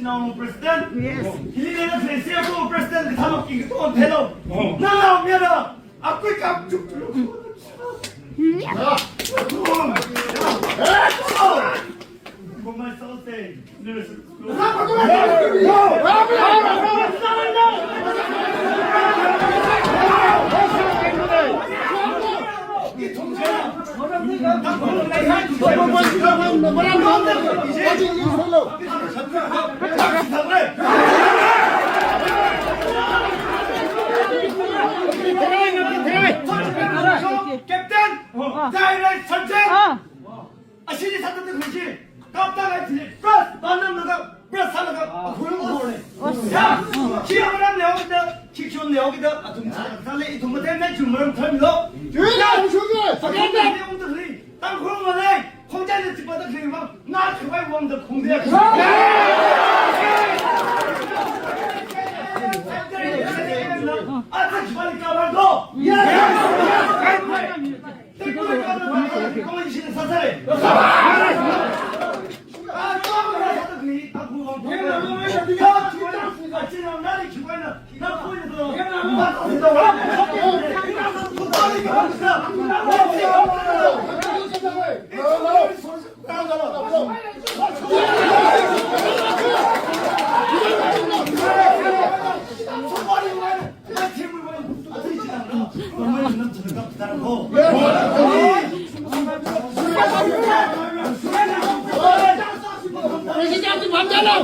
Sinong president? Yes. Hindi na siya ko president tama ki ko on hello. Na mera ako'y kapchuk. Kumay sa hotel. 캡틴! 다이렉트 선택! 아시리 사탄도 그렇지! 깜짝아 지지! 플러스! 만남 너가 플러스 하나가 보는 거 보네! 야! 기억을 하면 여기다 키키온 여기다 아 동sal래 이 동무 때문에 주문을 털면서 조용히 조용히 사탄도 내용들이 딱 그런 거네! 혼자는 집어다 그리면 나 그거에 보면 공대야 아까 주말이니까 말고! 거만이시는 사살해! 아, 또 그래! 아, 그거 아침에 날이 기관이나 나 보이면서 presidente mandala